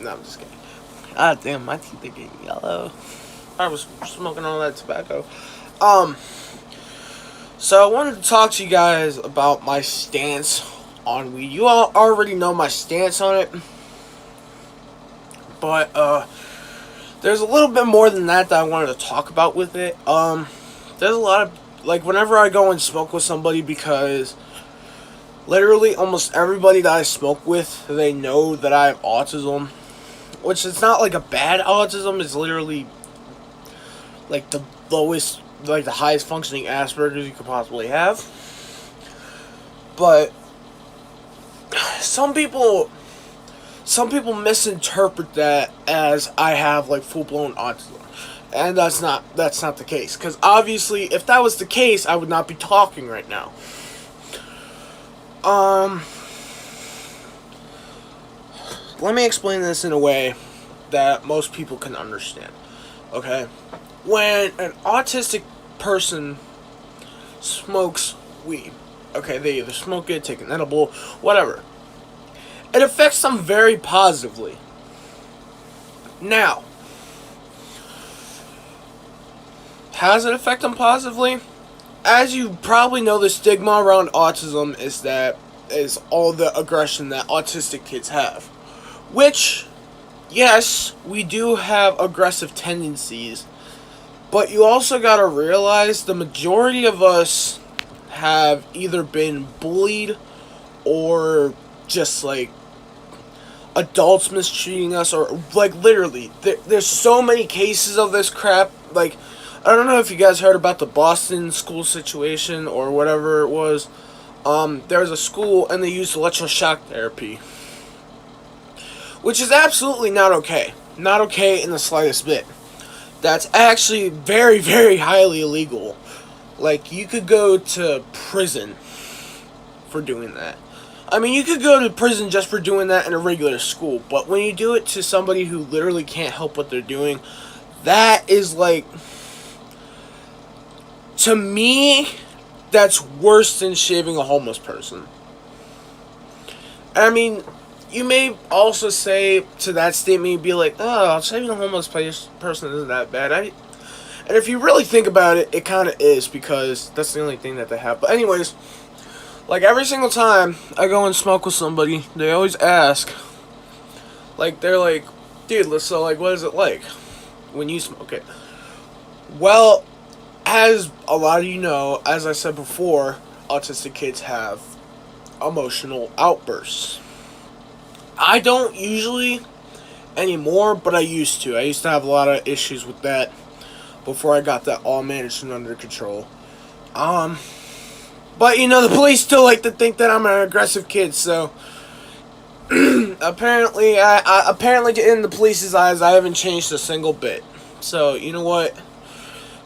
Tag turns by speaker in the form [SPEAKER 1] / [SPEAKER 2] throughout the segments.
[SPEAKER 1] No, I'm just kidding. Ah, damn, my teeth are getting yellow. I was smoking all that tobacco. So I wanted to talk to you guys about my stance on weed. You all already know my stance on it. But, there's a little bit more than that I wanted to talk about with it. There's a lot of, like, whenever I go and smoke with somebody, because literally almost everybody that I smoke with, they know that I have autism. Which is not like a bad autism, it's literally like the lowest, like the highest functioning Asperger's you could possibly have. But some people misinterpret that as I have like full blown autism. And that's not the case. Because obviously, if that was the case, I would not be talking right now. Let me explain this in a way that most people can understand. Okay? When an autistic person smokes weed, okay, they either smoke it, take an edible, whatever, it affects them very positively. Now, how does it affect them positively? As you probably know, the stigma around autism is all the aggression that autistic kids have. Which, yes, we do have aggressive tendencies, but you also gotta realize the majority of us have either been bullied or just like adults mistreating us, or like literally, there's so many cases of this crap. Like, I don't know if you guys heard about the Boston school situation or whatever it was. There was a school and they used electroshock therapy, which is absolutely not okay. Not okay in the slightest bit. That's actually very, very highly illegal. Like, you could go to prison for doing that. I mean, you could go to prison just for doing that in a regular school, but when you do it to somebody who literally can't help what they're doing, that is like, to me, that's worse than shaving a homeless person. I mean, you may also say to that statement, you'd be like, oh, saving a homeless person isn't that bad. And if you really think about it, it kind of is, because that's the only thing that they have. But anyways, like every single time I go and smoke with somebody, they always ask, like, they're like, dude, so like, what is it like when you smoke it? Well, as a lot of you know, as I said before, autistic kids have emotional outbursts. I don't usually anymore, but I used to. I used to have a lot of issues with that before I got that all managed and under control. But you know, the police still like to think that I'm an aggressive kid, so apparently, apparently in the police's eyes, I haven't changed a single bit. So you know what?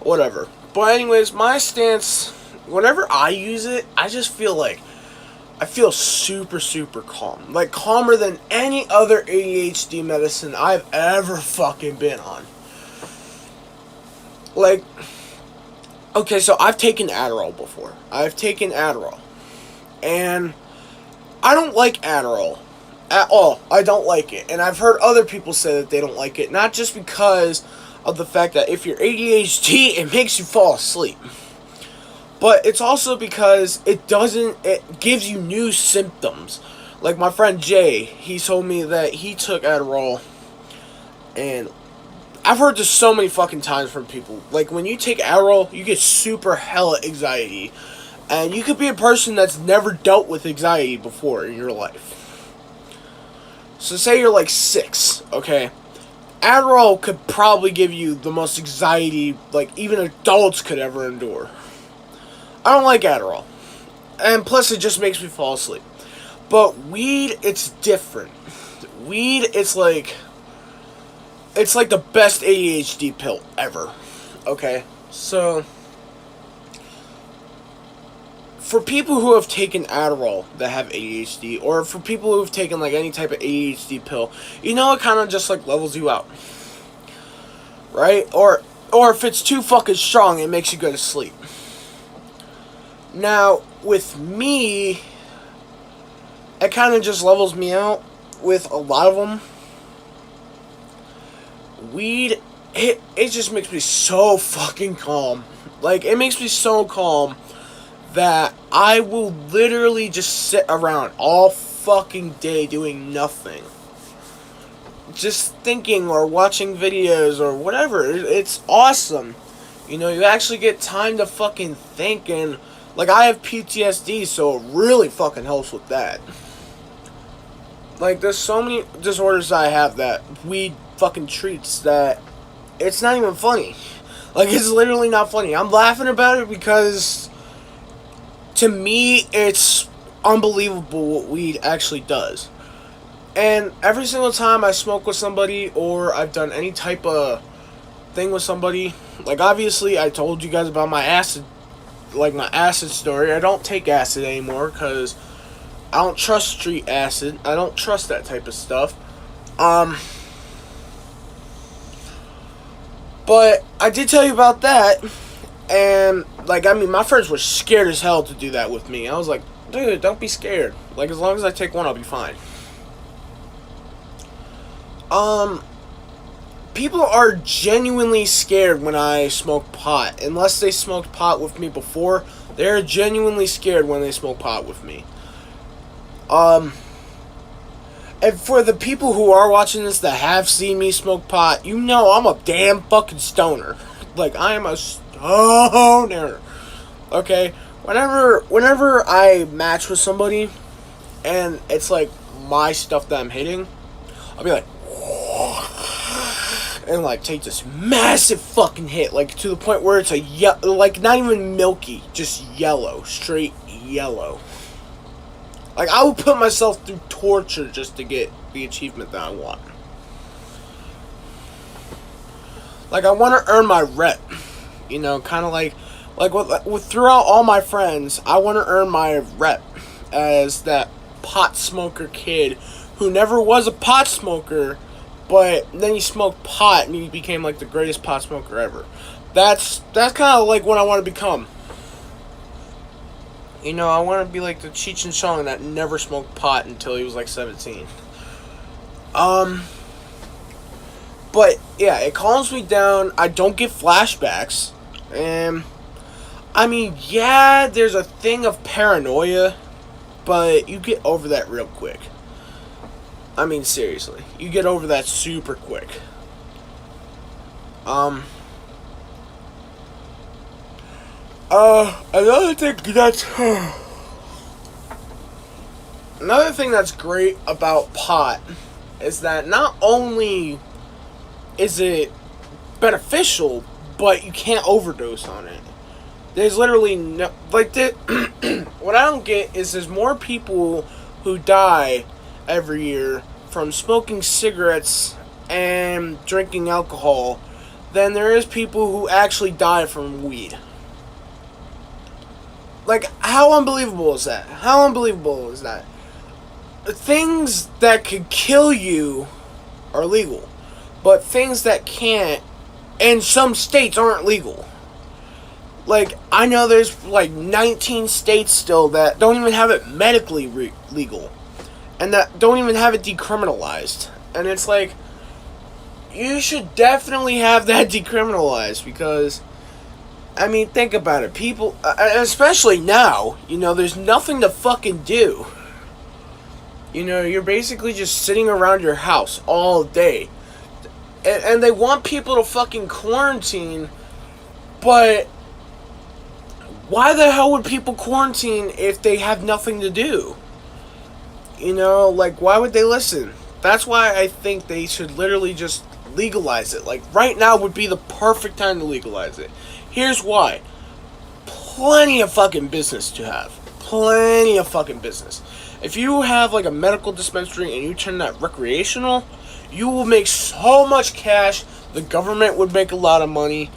[SPEAKER 1] Whatever. But anyways, my stance, whenever I use it, I just feel like I feel super, super calm. Like, calmer than any other ADHD medicine I've ever fucking been on. Like, okay, so I've taken Adderall before. And I don't like Adderall at all. I don't like it. And I've heard other people say that they don't like it. Not just because of the fact that if you're ADHD, it makes you fall asleep. But it's also because it gives you new symptoms. Like my friend Jay, he told me that he took Adderall, and I've heard this so many fucking times from people. Like, when you take Adderall, you get super hella anxiety. And you could be a person that's never dealt with anxiety before in your life. So say you're like 6, okay? Adderall could probably give you the most anxiety, like, even adults could ever endure. I don't like Adderall. And plus, it just makes me fall asleep. But weed, it's different. Weed, it's like the best ADHD pill ever. Okay? So, for people who have taken Adderall that have ADHD, or for people who have taken, like, any type of ADHD pill, you know, it kind of just, like, levels you out. Right? Or if it's too fucking strong, it makes you go to sleep. Now, with me, it kind of just levels me out with a lot of them. weed, it just makes me so fucking calm. Like, it makes me so calm that I will literally just sit around all fucking day doing nothing. Just thinking or watching videos or whatever. It's awesome. You know, you actually get time to fucking think, and like, I have PTSD, so it really fucking helps with that. Like, there's so many disorders I have that weed fucking treats that it's not even funny. Like, it's literally not funny. I'm laughing about it because, to me, it's unbelievable what weed actually does. And every single time I smoke with somebody or I've done any type of thing with somebody, like, obviously I told you guys about my acid story. I don't take acid anymore because I don't trust street acid. I don't trust that type of stuff. But I did tell you about that, and, like, I mean, my friends were scared as hell to do that with me. I was like, dude, don't be scared. Like, as long as I take one, I'll be fine. People are genuinely scared when I smoke pot. Unless they smoked pot with me before, they're genuinely scared when they smoke pot with me. And for the people who are watching this that have seen me smoke pot, you know I'm a damn fucking stoner. Like, I am a stoner. Okay? Whenever I match with somebody, and it's like my stuff that I'm hitting, I'll be like, and like take this massive fucking hit, like to the point where it's like not even milky, just yellow, straight yellow. Like, I will put myself through torture just to get the achievement that I want. Like, I want to earn my rep. You know, kind of like with throughout all my friends, I want to earn my rep as that pot smoker kid who never was a pot smoker, but then he smoked pot and he became like the greatest pot smoker ever. That's kind of like what I want to become. You know, I want to be like the Cheech and Chong that never smoked pot until he was like 17. But yeah, it calms me down. I don't get flashbacks. And I mean, yeah, there's a thing of paranoia, but you get over that real quick. I mean, seriously, you get over that super quick. Another thing that's great about pot is that not only is it beneficial, but you can't overdose on it. There's literally no, like, what I don't get is there's more people who die every year from smoking cigarettes and drinking alcohol than there is people who actually die from weed. Like, how unbelievable is that? How unbelievable is that? Things that could kill you are legal, but things that can't, in some states, aren't legal. Like, I know there's like 19 states still that don't even have it medically legal, and that don't even have it decriminalized. And it's like, you should definitely have that decriminalized, because, I mean, think about it. People, especially now, you know, there's nothing to fucking do. You know, you're basically just sitting around your house all day. And they want people to fucking quarantine, but why the hell would people quarantine if they have nothing to do? You know, like, why would they listen? That's why I think they should literally just legalize it. Like, right now would be the perfect time to legalize it. Here's why. Plenty of fucking business to have. Plenty of fucking business. If you have like a medical dispensary and you turn that recreational, you will make so much cash, the government would make a lot of money,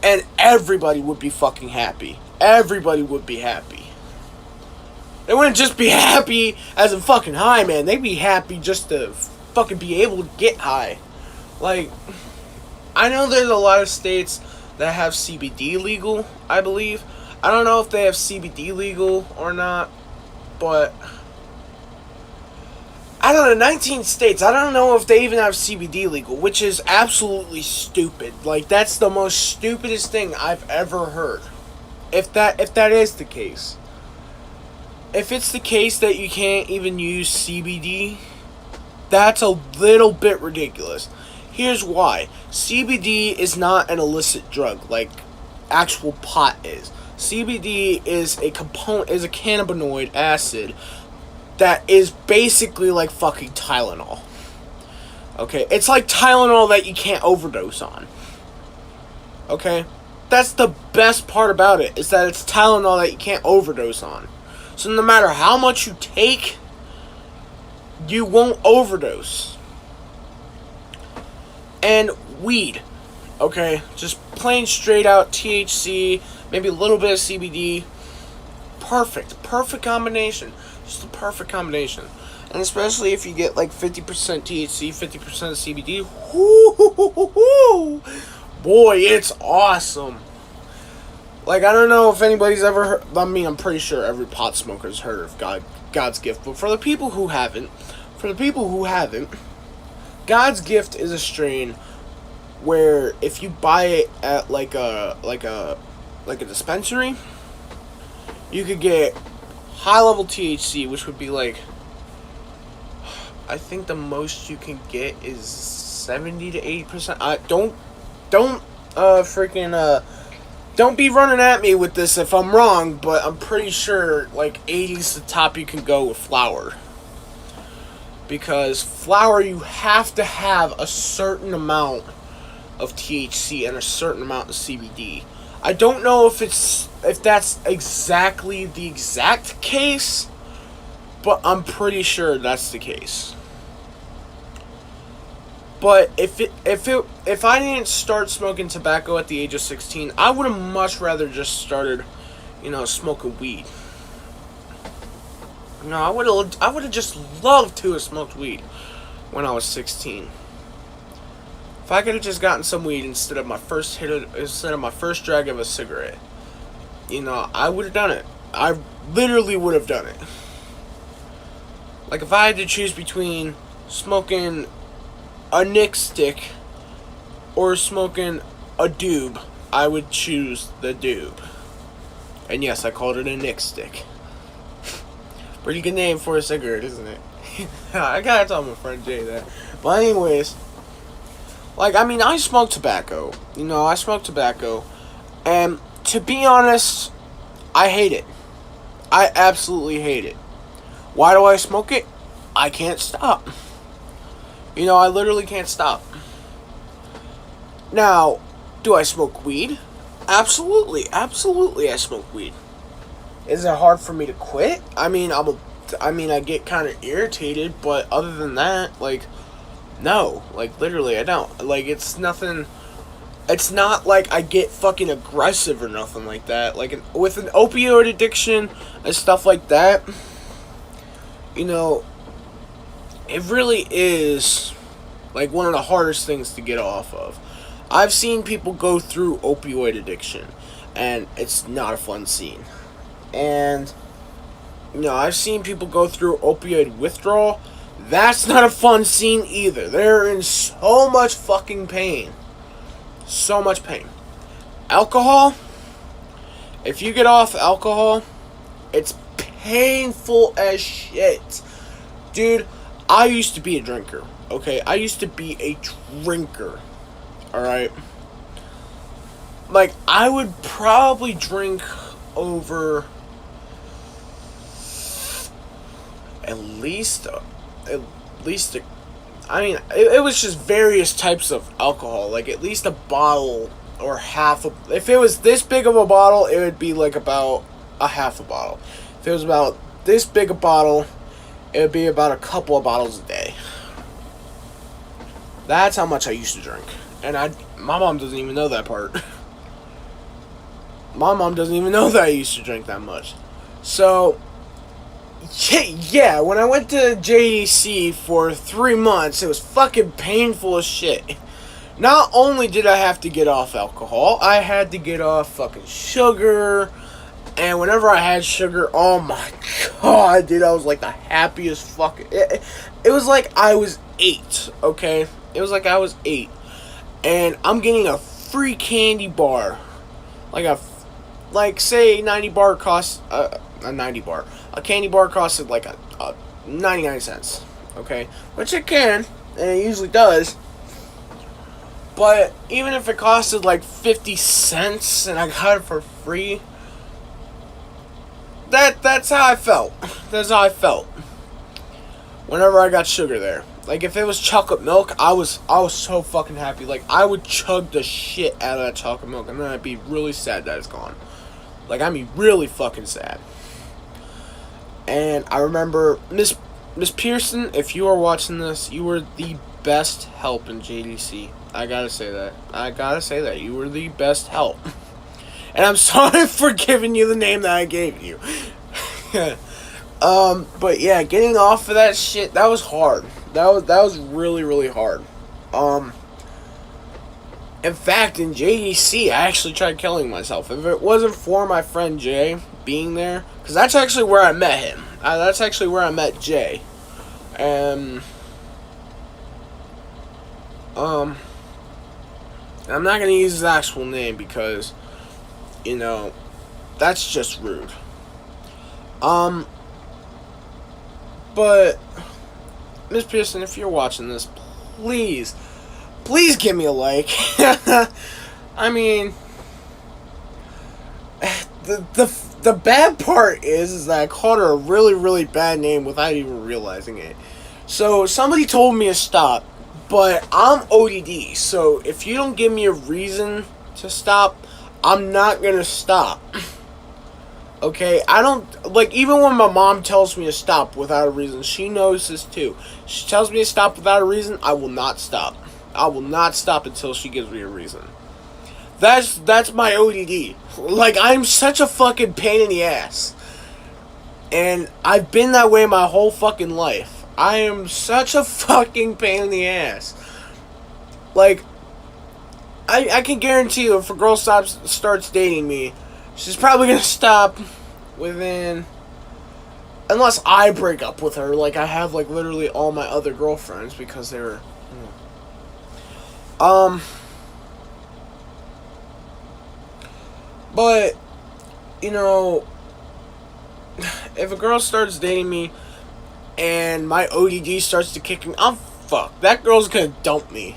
[SPEAKER 1] and everybody would be fucking happy. Everybody would be happy. They wouldn't just be happy as in fucking high, man. They'd be happy just to fucking be able to get high. Like, I know there's a lot of states that have CBD legal, I believe. I don't know if they have CBD legal or not, but out of the 19 states, I don't know if they even have CBD legal, which is absolutely stupid. Like, that's the most stupidest thing I've ever heard. If that is the case. If it's the case that you can't even use CBD, that's a little bit ridiculous. Here's why. CBD is not an illicit drug like actual pot is. CBD is a cannabinoid acid that is basically like fucking Tylenol. Okay? It's like Tylenol that you can't overdose on. Okay? That's the best part about it, is that it's Tylenol that you can't overdose on. So no matter how much you take, you won't overdose. And weed. Okay? Just plain straight out THC, maybe a little bit of CBD. Perfect. Perfect combination. Just the perfect combination. And especially if you get like 50% THC, 50% CBD. Whoo, boy, it's awesome. Like, I don't know if anybody's ever heard, I mean, I'm pretty sure every pot smoker's heard of God's Gift, but for the people who haven't, God's Gift is a strain where if you buy it at like a dispensary, you could get high level THC, which would be like, I think the most you can get is 70 to 80%. Don't be running at me with this if I'm wrong, but I'm pretty sure like 80 is the top you can go with flower. Because flower, you have to have a certain amount of THC and a certain amount of CBD. I don't know if that's exactly the exact case, but I'm pretty sure that's the case. But if I didn't start smoking tobacco at the age of 16, I would have much rather just started, smoking weed. No, I would have just loved to have smoked weed when I was 16. If I could have just gotten some weed instead of my first drag of a cigarette, I would have done it. I literally would have done it. Like, if I had to choose between smoking a Nick stick or smoking a doob, I would choose the doob. And yes, I called it a Nick stick. Pretty good name for a cigarette, isn't it? I gotta tell my friend Jay that. But anyways, I smoke tobacco. I smoke tobacco. And to be honest, I hate it. I absolutely hate it. Why do I smoke it? I can't stop. I literally can't stop. Now, do I smoke weed? Absolutely. Absolutely I smoke weed. Is it hard for me to quit? I get kind of irritated, but other than that, no. Literally, I don't. It's nothing. It's not like I get fucking aggressive or nothing like that. With an opioid addiction and stuff like that, it really is one of the hardest things to get off of. I've seen people go through opioid addiction, and it's not a fun scene. And I've seen people go through opioid withdrawal. That's not a fun scene either. They're in so much fucking pain. So much pain. Alcohol, if you get off alcohol, it's painful as shit. Dude, I used to be a drinker, okay? I used to be a drinker, alright? I would probably drink over it was just various types of alcohol, at least a bottle or half a, if it was this big of a bottle, it would be about a half a bottle. If it was about this big a bottle, it would be about a couple of bottles a day. That's how much I used to drink. And my mom doesn't even know that part. My mom doesn't even know that I used to drink that much. So, yeah, when I went to JDC for 3 months, it was fucking painful as shit. Not only did I have to get off alcohol, I had to get off fucking sugar. And whenever I had sugar, oh my god, dude, I was the happiest fucking... it was like I was 8, okay? It was like I was 8. And I'm getting a free candy bar. Like say 90 bar costs, a 90 bar. A candy bar costed like a 99 cents, okay? Which it can, and it usually does. But even if it costed like 50 cents and I got it for free, that's how I felt. That's how I felt. Whenever I got sugar there. Like if it was chocolate milk, I was so fucking happy. Like I would chug the shit out of that chocolate milk and then I'd be really sad that it's gone. Like I'd be really fucking sad. And I remember Miss Pearson, if you are watching this, you were the best help in JDC. I gotta say that. You were the best help. And I'm sorry for giving you the name that I gave you. But yeah, getting off of that shit, that was hard. That was really, really hard. In fact, in JDC, I actually tried killing myself. If it wasn't for my friend Jay being there, because that's actually where I met him. That's actually where I met Jay. And I'm not gonna use his actual name because, you know, that's just rude. But Miss Pearson, if you're watching this, please give me a like. I mean, the bad part is that I called her a really, really bad name without even realizing it. So somebody told me to stop, but I'm ODD. So if you don't give me a reason to stop, I'm not gonna stop. Okay, I don't, like, even when my mom tells me to stop without a reason, she knows this too. She tells me to stop without a reason, I will not stop. I will not stop until she gives me a reason. That's my ODD. Like, I'm such a fucking pain in the ass. And I've been that way my whole fucking life. I am such a fucking pain in the ass. Like, I can guarantee you if a girl starts dating me, she's probably gonna stop within, unless I break up with her, like I have like literally all my other girlfriends because they were, but, you know, if a girl starts dating me and my ODD starts to kick in, I'm fucked. That girl's gonna dump me.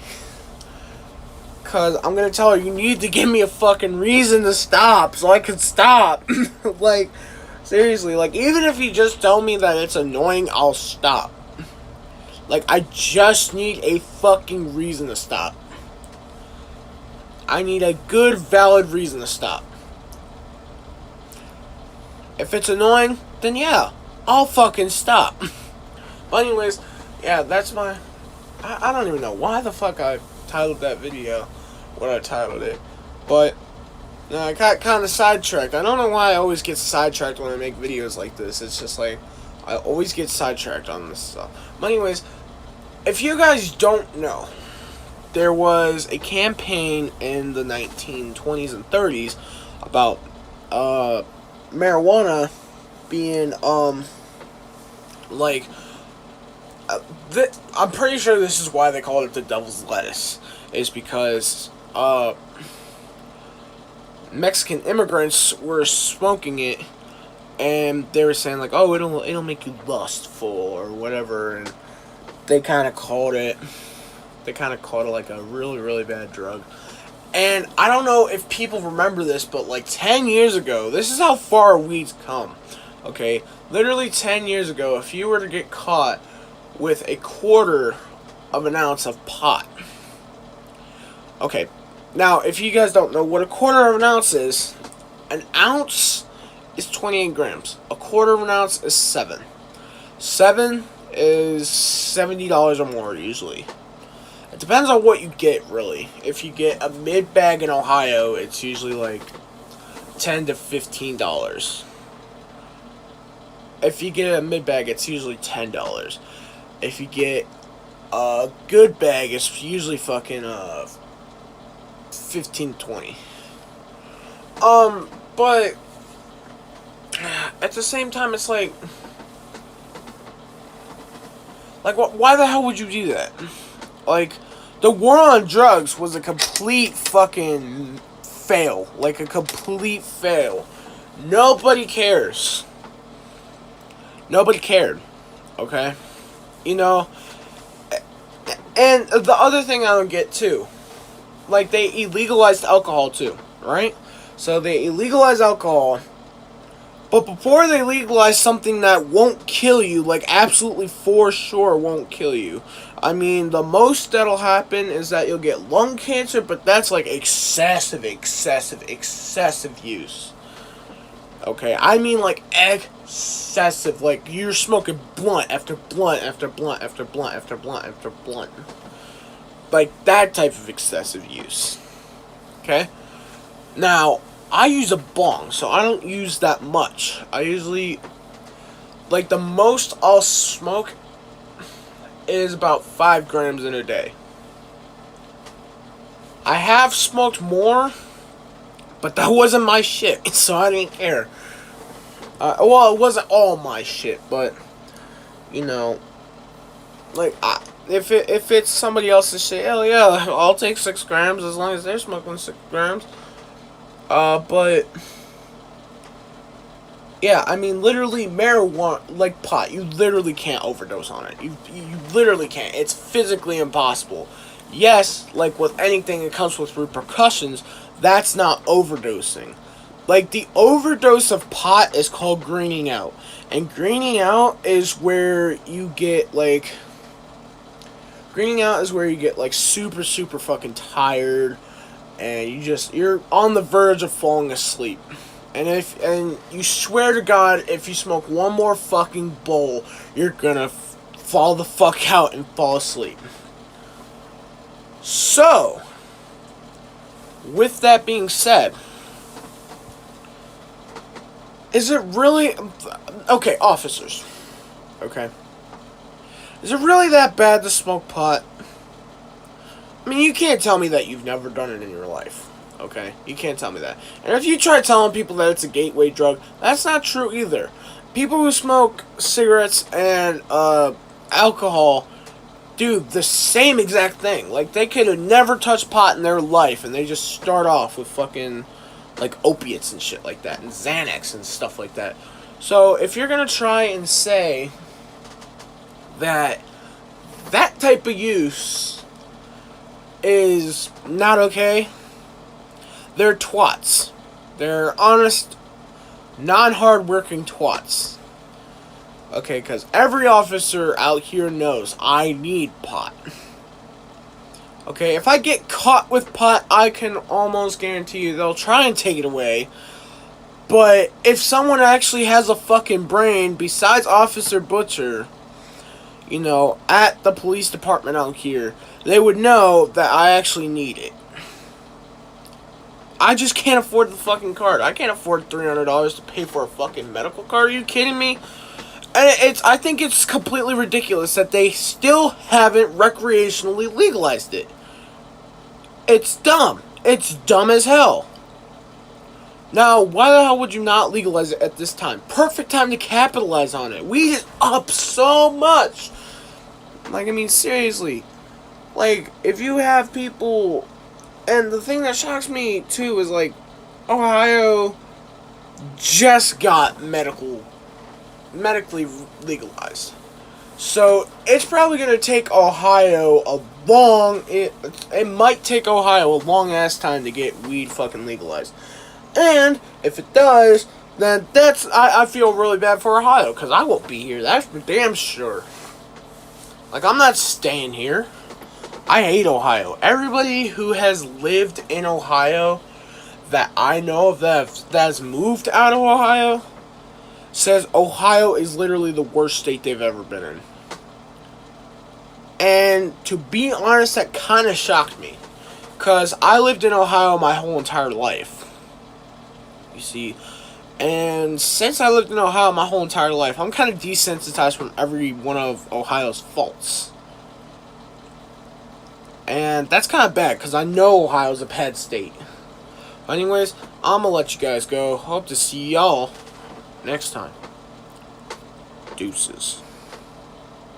[SPEAKER 1] Cause I'm gonna tell her, you need to give me a fucking reason to stop so I can stop. Like, seriously, like, even if you just tell me that it's annoying, I'll stop. Like, I just need a fucking reason to stop. I need a good, valid reason to stop. If it's annoying, then yeah, I'll fucking stop. But anyways, yeah, that's my, I don't even know why the fuck I titled that video what I titled it, but I got kind of sidetracked. I don't know why I always get sidetracked when I make videos like this. It's just like I always get sidetracked on this stuff. But anyways, if you guys don't know, there was a campaign in the 1920s and 30s about marijuana being like I'm pretty sure this is why they called it the devil's lettuce, is because Mexican immigrants were smoking it and they were saying like, oh, it'll make you lustful or whatever, and they kind of called it like a really, really bad drug. And I don't know if people remember this, but like 10 years ago, this is how far weed's come. Okay, literally 10 years ago, if you were to get caught with 1/4 of an ounce of pot. Okay, now if you guys don't know what 1/4 of an ounce is, an ounce is 28 grams. 1/4 of an ounce is 7. 7 is $70 or more usually. It depends on what you get, really. If you get a mid bag in Ohio, it's usually like $10 to $15. If you get a mid bag, it's usually $10. If you get a good bag, it's usually fucking 15 to 20. But at the same time, it's like Like, why the hell would you do that? Like, the war on drugs was a complete fucking fail. Like, a complete fail. Nobody cares. Nobody cared. Okay? You know? And the other thing I don't get, too. Like, they illegalized alcohol, too. Right? So, they illegalized alcohol. But before they legalize something that won't kill you, like absolutely for sure won't kill you, I mean, the most that'll happen is that you'll get lung cancer, but that's like excessive use. Okay, I mean like excessive, like you're smoking blunt after blunt after blunt after blunt after blunt after blunt. Like that type of excessive use. Okay? Now, I use a bong, so I don't use that much. I usually, like, the most I'll smoke is about 5 grams in a day. I have smoked more, but that wasn't my shit, so I didn't care. Well, it wasn't all my shit, but, you know, like, if it's somebody else's shit, hell yeah, I'll take 6 grams as long as they're smoking 6 grams. But yeah, I mean, literally, marijuana, like pot, you literally can't overdose on it. You literally can't. It's physically impossible. Yes, like with anything that comes with repercussions, that's not overdosing. Like, the overdose of pot is called greening out. And greening out is where you get, like, super fucking tired. And you're on the verge of falling asleep. And you swear to God, if you smoke one more fucking bowl, you're gonna fall the fuck out and fall asleep. So, with that being said, is it really... Okay, officers. Okay. Is it really that bad to smoke pot? I mean, you can't tell me that you've never done it in your life, okay? You can't tell me that. And if you try telling people that it's a gateway drug, that's not true either. People who smoke cigarettes and alcohol do the same exact thing. Like, they could have never touched pot in their life, and they just start off with fucking, like, opiates and shit like that, and Xanax and stuff like that. So, if you're gonna try and say that that type of use is not okay, they're twats. They're honest, non-hard-working twats. Okay, because every officer out here knows I need pot. Okay, if I get caught with pot, I can almost guarantee you they'll try and take it away. But if someone actually has a fucking brain, besides Officer Butcher, you know, at the police department out here, they would know that I actually need it. I just can't afford the fucking card. I can't afford $300 to pay for a fucking medical card. Are you kidding me? And I think it's completely ridiculous that they still haven't recreationally legalized it. It's dumb. It's dumb as hell. Now, why the hell would you not legalize it at this time? Perfect time to capitalize on it. Weed is up so much. Like, I mean, seriously. Like, if you have people... And the thing that shocks me, too, is, like, Ohio just got medically legalized. So, it's probably going to take Ohio it might take Ohio a long-ass time to get weed fucking legalized. And, if it does, then I feel really bad for Ohio, because I won't be here, that's for damn sure. Like, I'm not staying here. I hate Ohio. Everybody who has lived in Ohio that I know of that has moved out of Ohio says Ohio is literally the worst state they've ever been in. And to be honest, that kind of shocked me. Because I lived in Ohio my whole entire life. You see. And since I lived in Ohio my whole entire life, I'm kind of desensitized from every one of Ohio's faults. And that's kind of bad, because I know Ohio's a bad state. Anyways, I'm going to let you guys go. Hope to see y'all next time. Deuces.